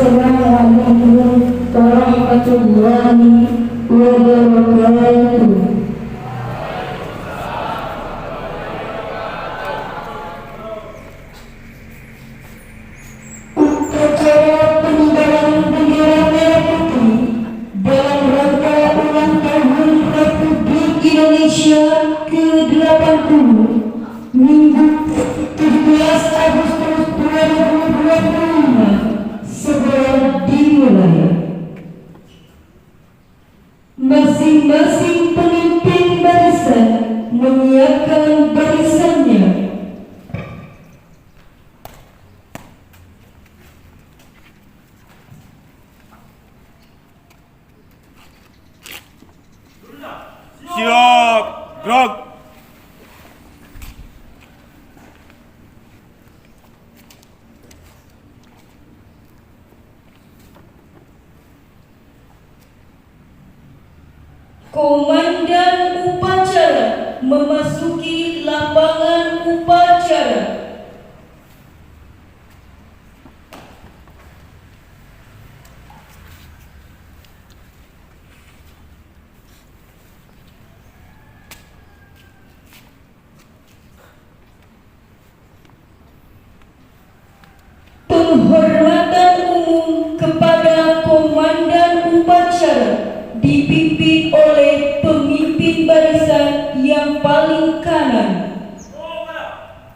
Assalamualaikum warahmatullahi wabarakatuh. Upacara pengibaran bendera merah putih dalam rangka ulang tahun Republik Indonesia ke-80 Minggu 17 Agustus 2025 segera dimulai. Masing-masing pemimpin barisan menyiapkan barisannya. Siap, gerak. Komandan upacara memasuki lapangan upacara. Penghormatan umum kepada komandan upacara dipimpin oleh pemimpin barisan yang paling kanan.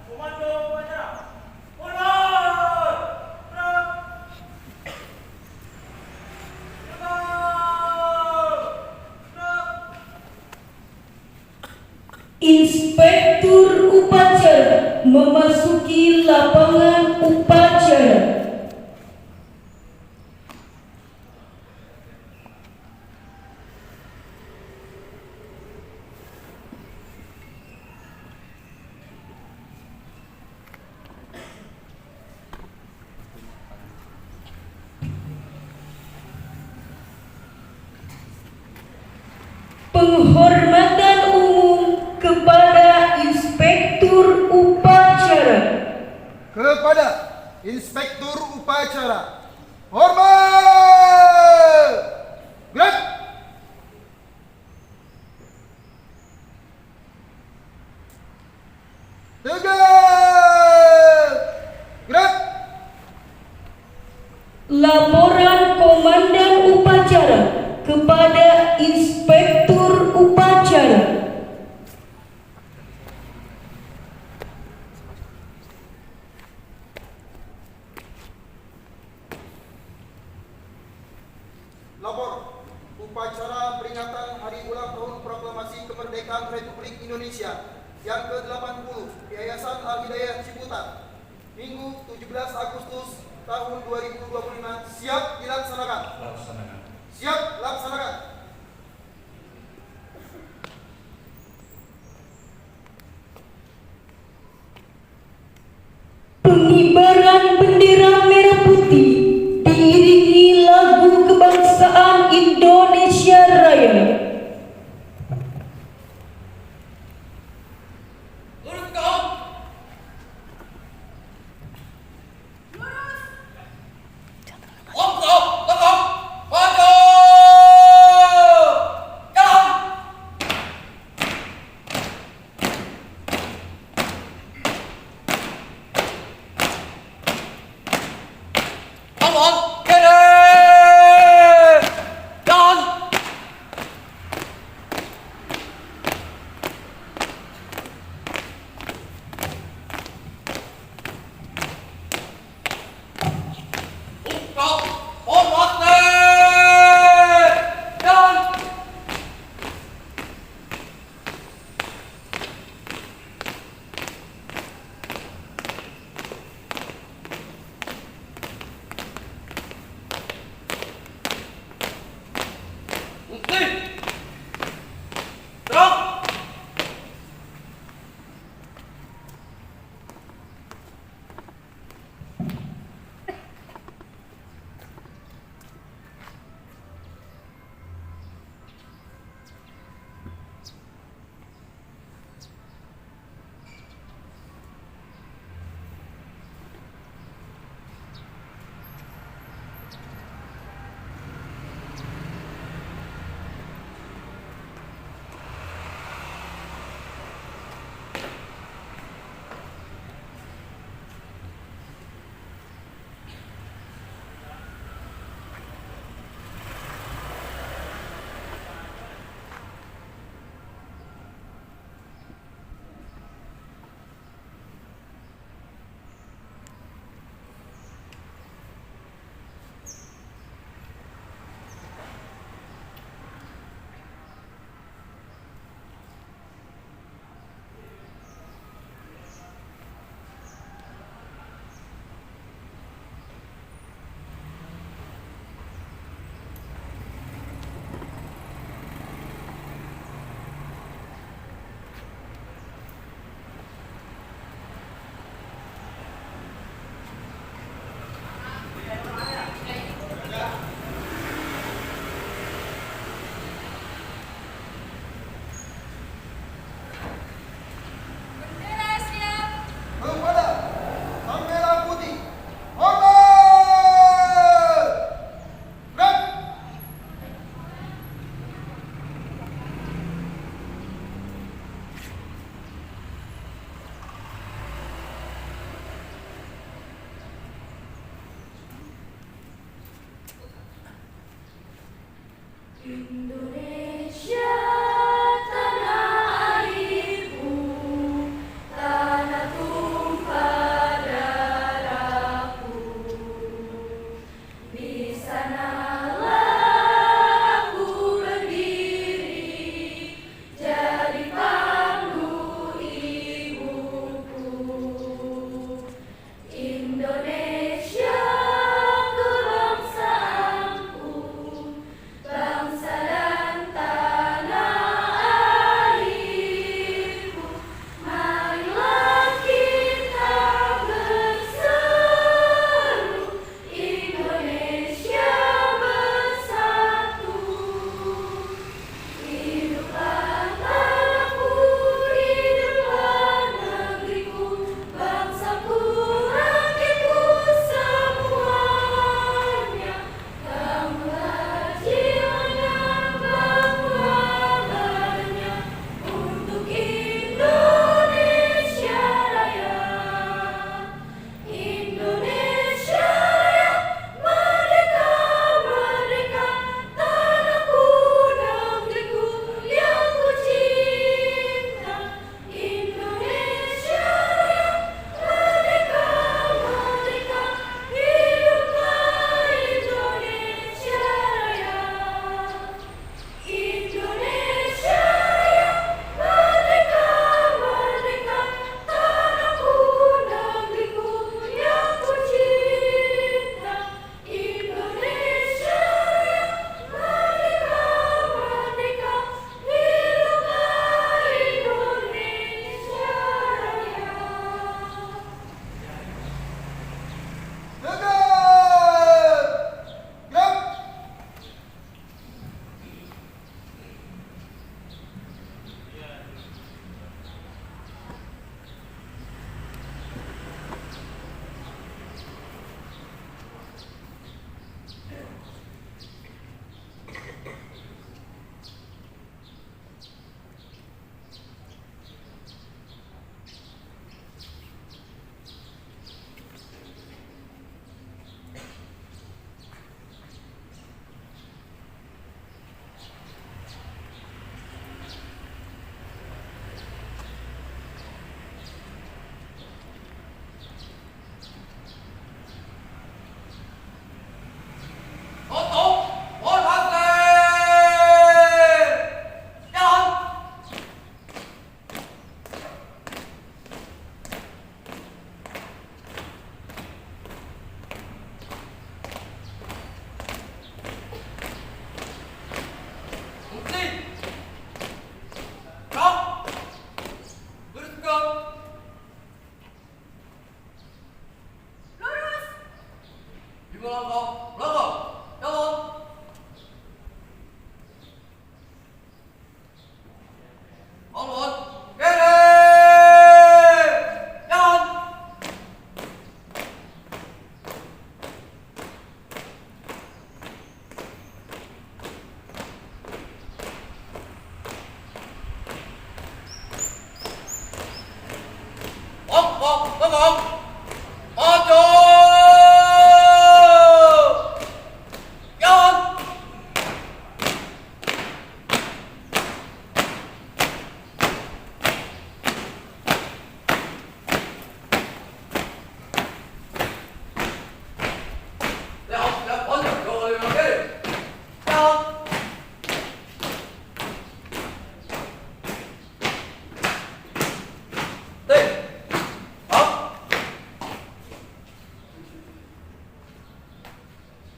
Komando upacara. Hormat. Inspektur upacara memasuki lapangan upacara. Penghormatan umum kepada Inspektur upacara. Kepada Inspektur upacara, hormat! Gerak! Tegak! Gerak! Laporan komandan upacara kepada Inspektur upacara. Lapor upacara peringatan Hari Ulang Tahun Proklamasi Kemerdekaan Republik Indonesia yang ke-80 Yayasan Al-Hidayah Ciputat, Minggu 17 Agustus tahun 2025 siap dilaksanakan. Siap laksanakan. Pengibaran bendera merah putih diiringi lagu kebangsaan Indonesia Raya. Maju. Indonesia tanah airku, tanah tumpah darahku. Di sanalah aku berdiri, jadi pandu ibuku. Indonesia kebangsaanku, bangsa dan tanah airku. Marilah kita berseru, Indonesia bersatu. Hiduplah tanahku, hiduplah negeriku, bangsaku, rakyatku semuanya. Bangunlah jiwanya, bangunlah badannya, untuk Indonesia Raya. Indonesia Raya, merdeka, merdeka, tanahku, negeriku yang ku cinta. Indonesia Raya, merdeka, merdeka, hiduplah Indonesia Raya. Indonesia Raya, merdeka, merdeka, tanahku, negeriku yang ku cinta. Indonesia Raya, merdeka, merdeka, hiduplah Indonesia Raya. Tegak! Gerak!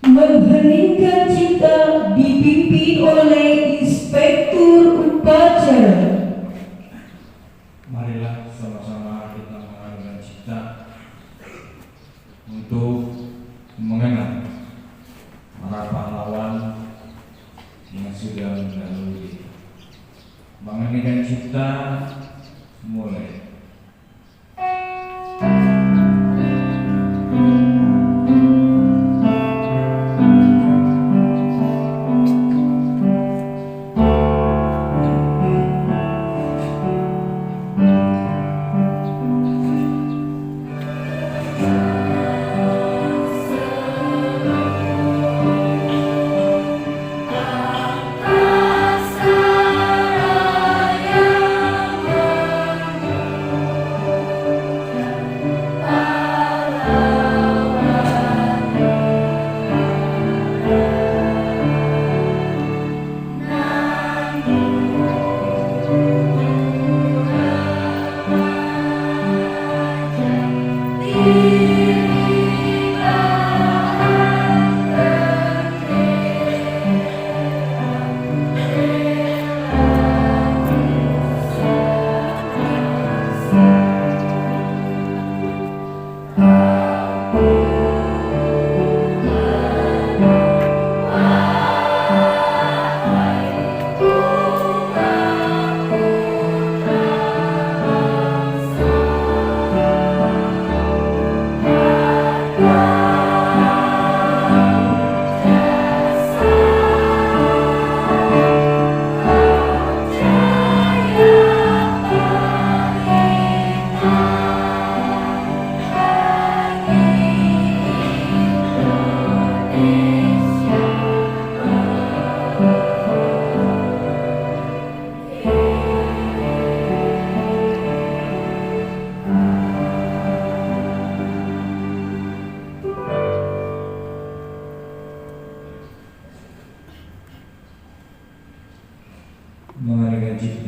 Mengheningkan cipta dipimpin oleh Inspektur Upacara. Marilah sama-sama kita mengadakan cipta untuk mengenang para pahlawan yang sudah mendahului. Mengeningkan cipta mulai.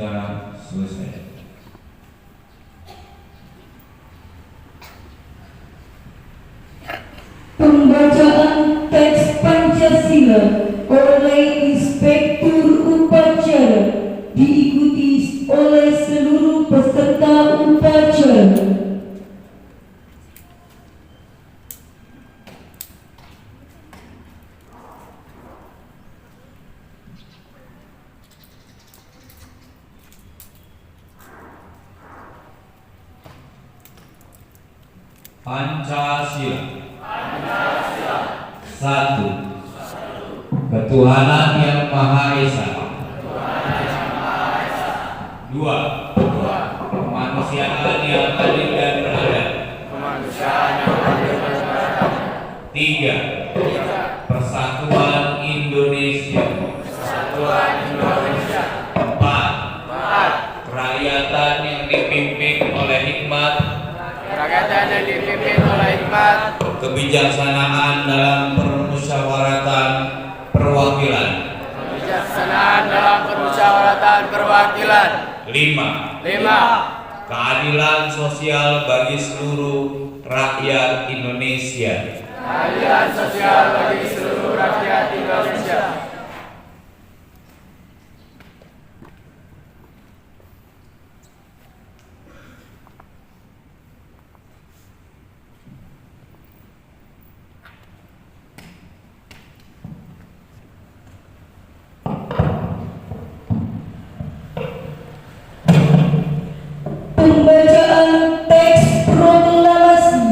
Pancasila selesai. Pembacaan teks Pancasila oleh Inspektur Upacara diikuti oleh seluruh peserta upacara. Pancasila. Satu. Ketuhanan yang Maha Esa. Dua. Kemanusiaan yang adil dan beradab. Tiga. Persatuan Indonesia. Empat. Kerakyatan yang dipimpin oleh hikmat, kebijaksanaan dalam permusyawaratan perwakilan. Lima. Keadilan sosial bagi seluruh rakyat Indonesia. Pembacaan teks proklamasi.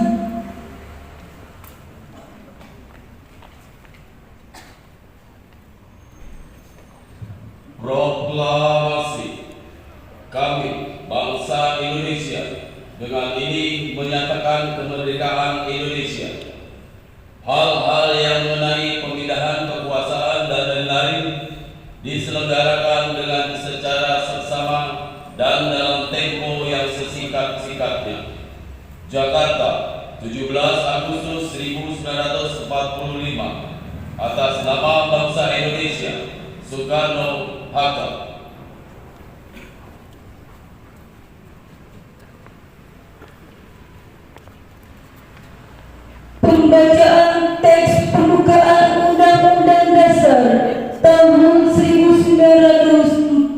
Proklamasi. Kami, bangsa Indonesia, dengan ini menyatakan kemerdekaan Indonesia. Hal-hal yang mengenai pemindahan kekuasaan dan lain-lain diselenggarakan dengan secara seksama dan dalam tempo yang sesingkat-singkatnya. Jakarta, 17 Agustus 1945. Atas nama bangsa Indonesia, Soekarno-Hatta. Pembacaan teks pembukaan Undang-Undang Dasar tahun 1945.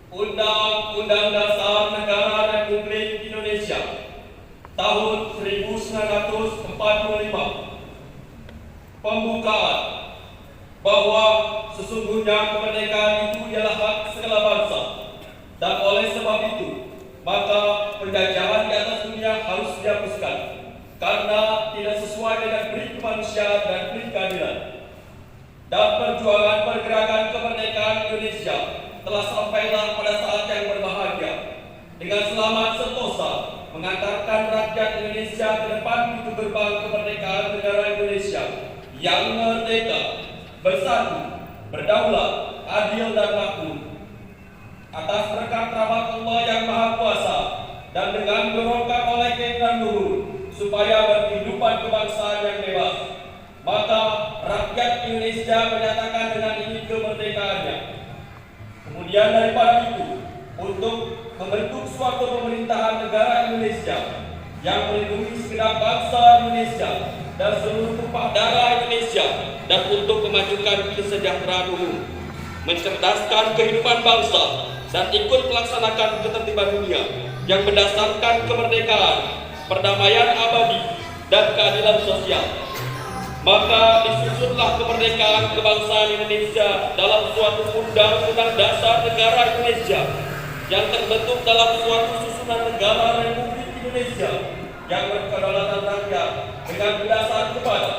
Undang-Undang Dasar Negara Republik Indonesia tahun 1945. Pembukaan bahwa sesungguhnya kemerdekaan itu ialah hak segala bangsa, dan oleh sebab itu maka penjajahan di atas dunia harus dihapuskan karena tidak sesuai dengan prinsip kemanusiaan dan prinsip keadilan. Dan perjuangan pergerakan kemerdekaan Indonesia telah sampailah pada saat yang berbahagia dengan selamat sentosa mengantarkan rakyat Indonesia ke depan pintu gerbang kemerdekaan negara Indonesia yang merdeka, bersatu, berdaulat, adil dan makmur. Atas berkat rahmat Allah yang Maha Kuasa dan dengan dorongan oleh keinginan luhur supaya berkehidupan kebangsaan yang bebas, maka rakyat Indonesia menyatakan dengan ini kemerdekaannya. Kemudian daripada itu, untuk membentuk suatu pemerintahan negara Indonesia yang melindungi segenap bangsa Indonesia dan seluruh tumpah darah Indonesia, dan untuk memajukan kesejahteraan umum, mencerdaskan kehidupan bangsa, dan ikut melaksanakan ketertiban dunia yang berdasarkan kemerdekaan, perdamaian abadi, dan keadilan sosial. Maka disusunlah kemerdekaan kebangsaan Indonesia dalam suatu undang-undang dasar negara Indonesia yang terbentuk dalam suatu susunan negara Republik Indonesia yang berkedaulatan rakyat dengan berdasar kepada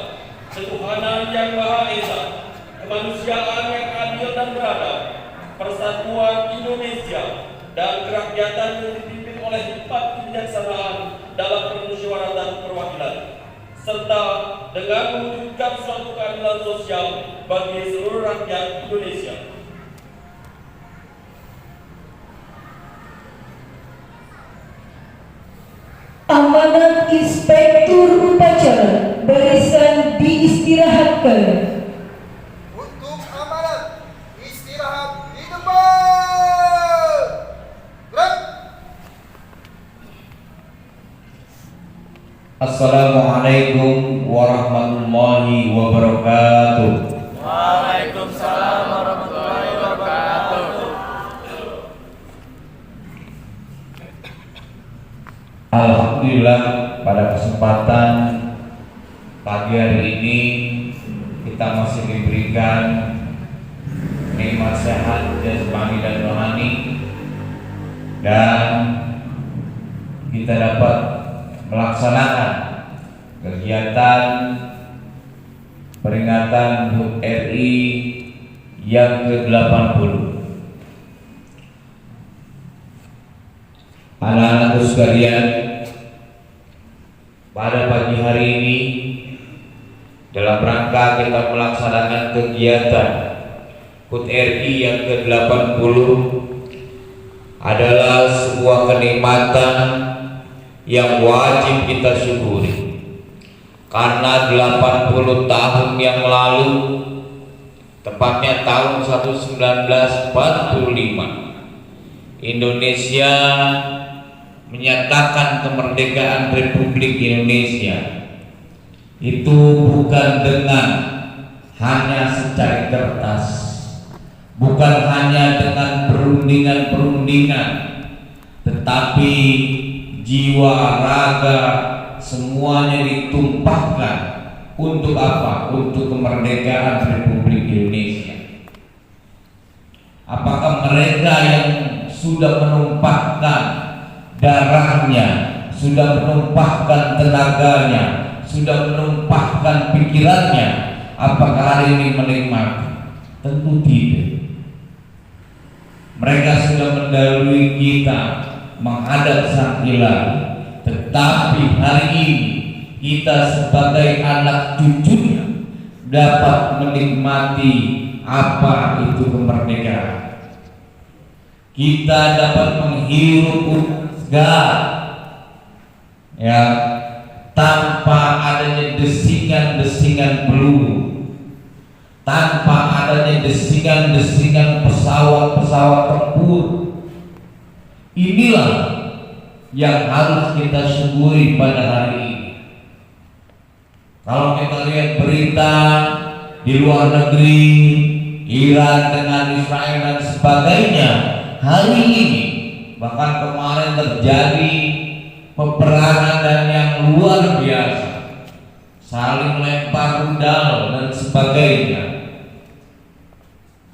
ketuhanan yang Maha Esa, kemanusiaan yang adil dan beradab, persatuan Indonesia, dan kerakyatan yang dipimpin oleh hikmat kebijaksanaan dalam permusyawaratan perwakilan, serta dengan mewujudkan suatu keadilan sosial bagi seluruh rakyat Indonesia. Amanat Inspektur dipersilahkan. Untuk amanat, istirahat di depan. Gerak. Assalamualaikum warahmatullahi wabarakatuh. Waalaikumsalam warahmatullahi wabarakatuh. Alhamdulillah, pada kesempatan pagi hari ini kita masih diberikan nikmat sehat jasmani dan rohani, dan kita dapat melaksanakan kegiatan peringatan HUT RI yang ke-80. Anak-anakku sekalian, pada pagi hari ini dalam rangka kita melaksanakan kegiatan HUT RI yang ke-80 adalah sebuah kenikmatan yang wajib kita syukuri, karena 80 tahun yang lalu, tepatnya tahun 1945, Indonesia menyatakan kemerdekaan Republik Indonesia. Itu bukan dengan hanya secari kertas, bukan hanya dengan perundingan-perundingan, tetapi jiwa, raga, semuanya ditumpahkan untuk apa? Untuk kemerdekaan Republik Indonesia. Apakah mereka yang sudah menumpahkan darahnya, sudah menumpahkan tenaganya, sudah menumpahkan pikirannya, apakah hari ini menikmati? Tentu tidak. Mereka sudah mendahului kita menghadap Sang Ilahi, tetapi hari ini kita sebagai anak cucunya dapat menikmati apa itu kemerdekaan. Kita dapat menghirup segar, ya, tanpa adanya desingan-desingan peluru, tanpa adanya desingan-desingan pesawat-pesawat tempur. Inilah yang harus kita syukuri pada hari ini. Kalau kita lihat berita di luar negeri, Iran dengan Israel dan sebagainya, hari ini bahkan kemarin terjadi peperangan dan yang luar biasa, saling lempar rudal dan sebagainya.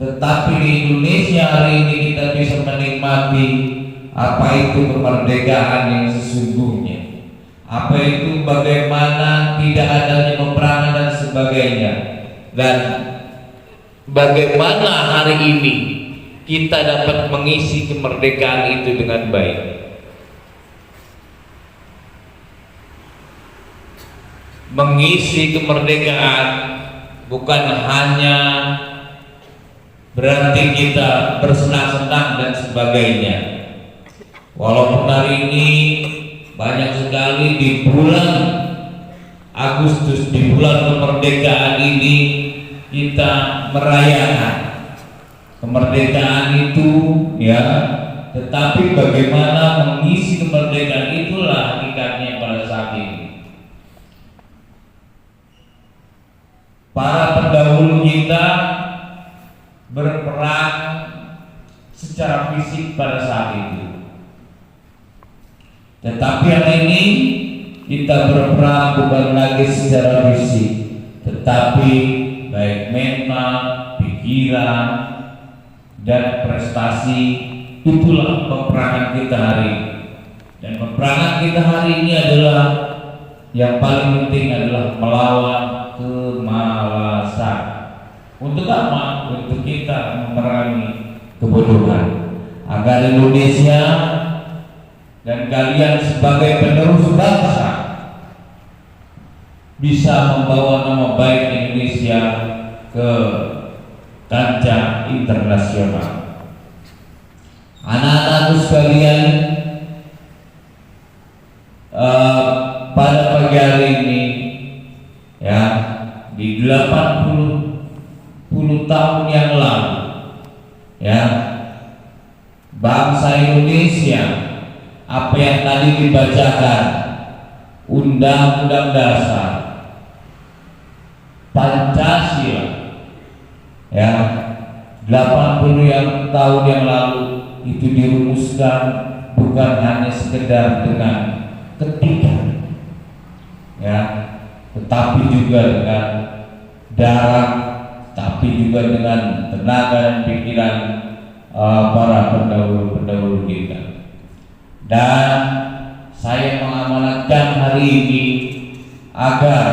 Tetapi di Indonesia hari ini kita bisa menikmati apa itu kemerdekaan yang sesungguhnya, apa itu bagaimana tidak adanya peperangan dan sebagainya, dan bagaimana hari ini kita dapat mengisi kemerdekaan itu dengan baik. Mengisi kemerdekaan bukan hanya berarti kita bersenang-senang dan sebagainya. Walaupun hari ini banyak sekali di bulan Agustus, di bulan kemerdekaan ini kita merayakan kemerdekaan itu, ya, tetapi bagaimana mengisi kemerdekaan itulah hakikatnya pada saat ini. Para pendahulu kita berperang secara fisik pada saat itu, tetapi hari ini kita berperang bukan lagi secara fisik, tetapi baik mental, pikiran, dan prestasi. Itulah peperangan kita hari ini. Dan peperangan kita hari ini adalah yang paling penting adalah melawan kemalasan. Untuk apa? Untuk kita memerangi kebodohan, agar Indonesia dan kalian sebagai penerus bangsa bisa membawa nama baik Indonesia ke kancah internasional. Anak-anakku sekalian, pada pagi hari ini, ya, di 80 tahun yang lalu, ya, bangsa Indonesia, apa yang tadi dibacakan, Undang-Undang Dasar, Pancasila, ya, 80 tahun yang lalu itu dirumuskan bukan hanya sekedar dengan ketika, ya, tetapi juga dengan darah, tapi juga dengan tenaga dan pikiran para pendahulu kita. Dan saya mengamanatkan hari ini agar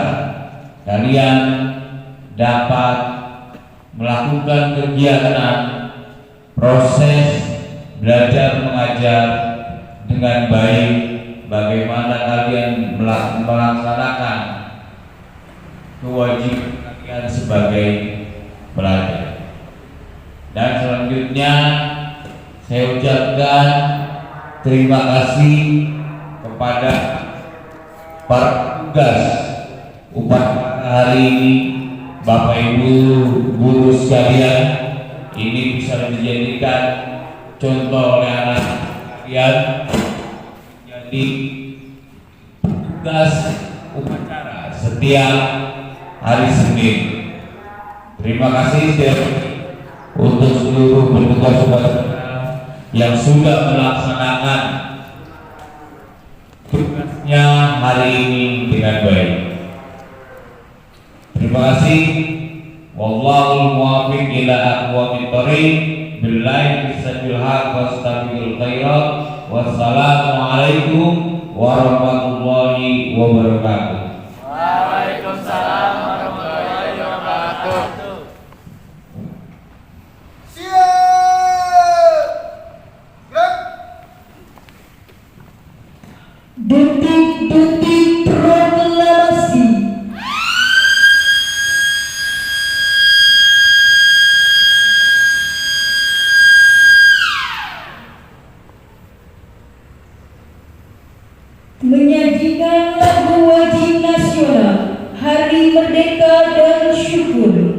kalian dapat melakukan kegiatan proses belajar mengajar dengan baik, bagaimana kalian melaksanakan kewajiban kalian sebagai pelajar. Dan selanjutnya saya ucapkan terima kasih kepada para tugas upacara hari ini, Bapak Ibu guru sekalian. Ini bisa dijadikan contoh oleh anak kalian jadi tugas upacara setiap hari Senin. Terima kasih untuk seluruh petugas yang sudah melaksanakan tugasnya hari ini dengan baik. Terima kasih. Wallahul muwaffiq ila aqwamit thoriq. Billahi bisabil haq wastabiqul khairat. Wassalamualaikum warahmatullahi wabarakatuh. Waalaikumsalam warahmatullahi wabarakatuh. Siap! Gerak! Detik-detik proklamasi. Menyajikan lagu wajib nasional Hari Merdeka dan Syukur.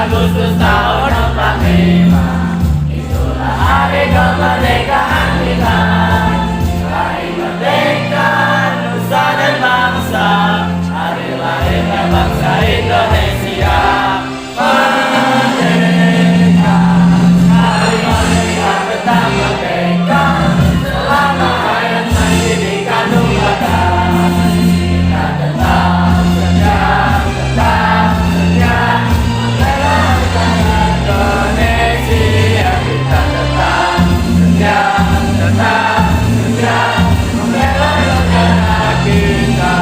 Agustus tahun 45, itulah hari kemerdekaan kita. Hari merdeka nusa dan bangsa, hari lahirnya bangsa Indonesia. Merdeka, hari merdeka tetap merdeka, selama hayat masih dikandung batas. Kita tetap setia, tetap setia. Indonesia kita tetap setia, tetap setia membela negara kita.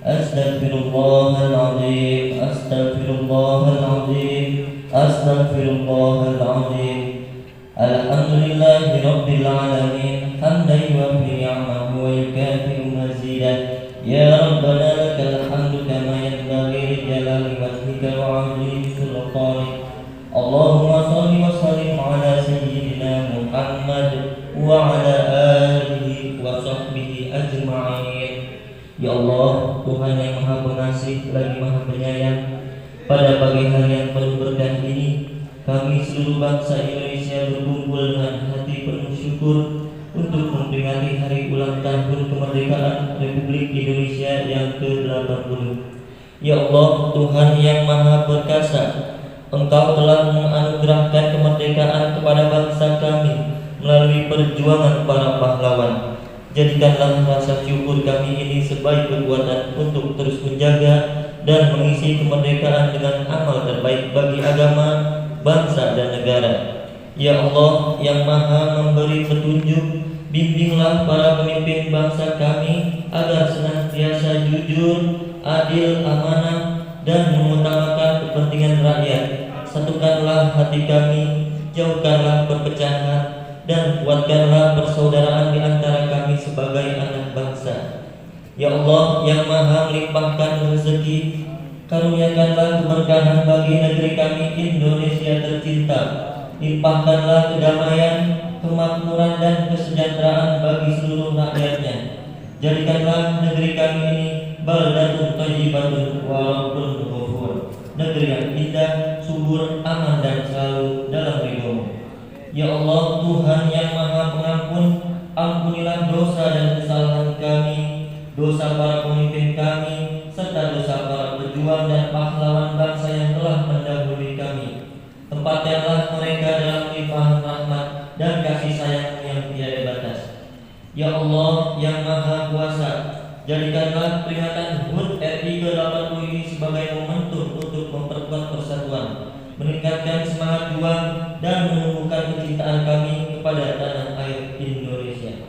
Astaghfirullahaladzim, astaghfirullahaladzim, astaghfirullahaladzim. Alhamdulillahi rabbil alamin, hamdan yuwaffi ni'amahu wa yukafi'u mazidah. Ya Rabbana lakal hamdu kama yanbaghi li jalali wajhika wa 'azimi sultanik. Allahumma shalli wa sallim ala sayyidina Muhammad wa ala alihi wa sahbihi ajma'in. Ya Allah, Tuhan yang Maha Pengasih lagi Maha Penyayang, pada pagi hari yang penuh berkah ini, kami seluruh bangsa Indonesia berkumpul dengan hati penuh syukur untuk memperingati hari ulang tahun kemerdekaan Republik Indonesia yang ke-80. Ya Allah, Tuhan yang Maha Perkasa, Engkau telah menganugerahkan kemerdekaan kepada bangsa kami melalui perjuangan para pahlawan. Jadikanlah rasa syukur kami ini sebaik kekuatan untuk terus menjaga dan mengisi kemerdekaan dengan amal terbaik bagi agama, bangsa dan negara. Ya Allah yang Maha memberi petunjuk, bimbinglah para pemimpin bangsa kami agar senantiasa jujur, adil, amanah, dan mengutamakan kepentingan rakyat. Satukanlah hati kami, jauhkanlah perpecahan, dan kuatkanlah persaudaraan di antara kami sebagai anak bangsa. Ya Allah yang Maha melimpahkan rezeki, karuniakanlah keberkahan bagi negeri kami Indonesia tercinta. Limpahkanlah kedamaian, kemakmuran dan kesejahteraan bagi seluruh rakyatnya. Jadikanlah negeri kami ini baldatun thayyibatun wa rabbun ghafur, negeri yang indah, subur, aman dan selalu dalam ridho-Mu. Ya Allah Tuhan yang Maha Pengampun, ampunilah dosa dan kesalahan kami, dosa para pemimpin kami, serta dosa para pejuang dan pahlawan bangsa yang telah mendahului kami. Tempatkanlah mereka dalam limpahan rahmat dan kasih sayang yang tiada batas. Ya Allah yang Maha Kuasa, jadikanlah peringatan HUT RI ke-80 ini sebagai momentum untuk memperkuat persatuan, meningkatkan semangat juang, dan menumbuhkan kecintaan kami kepada tanah air Indonesia.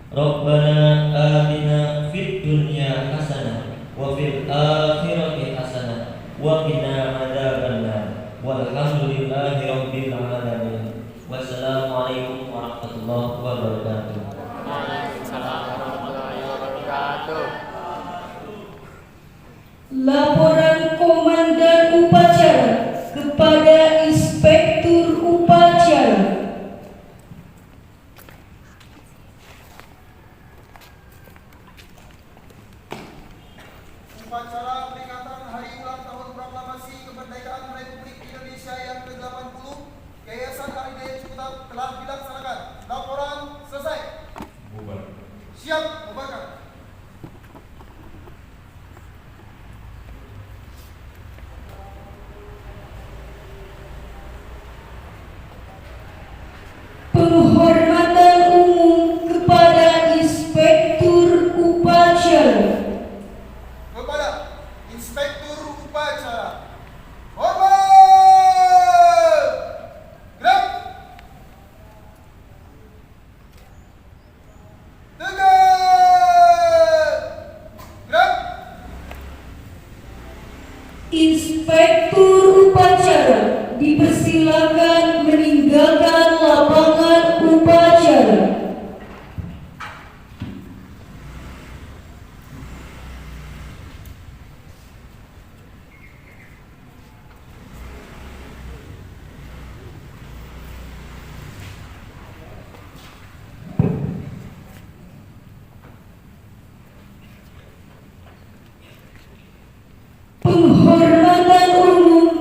Rabbana atina fid dunya hasanah wa fil akhirati hasanah wa qina adzabannar. Walhamdulillahi rabbil alamin. Wassalamualaikum warahmatullahi wabarakatuh. Waalaikumsalam warahmatullahi wabarakatuh. Laporan Komandan Upacara kepada Inspektur Upacara. Upacara peringatan Hari Ulang Tahun Proklamasi Kemerdekaan Republik Indonesia yang ke-80 Yayasan Al-Hidayah Ciputat telah dilaksanakan. Laporan selesai. Siap, bubarkan. Penghormatan umum kepada Inspektur Upacara. Kepada Inspektur Upacara. Hormat! Gerak! Tegak! Gerak! Inspektur Upacara dipersilakan meninggalkan lapangan upacara. Penghormatan umum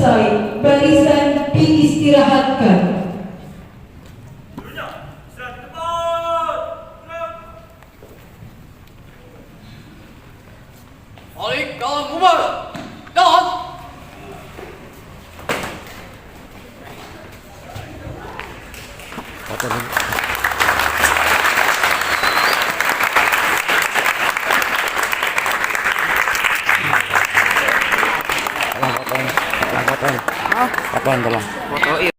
selesai, barisan diistirahatkan. Seluruhnya, istirahat di tempat. Gerak. Balik dalam bubar. Dan Fotoin.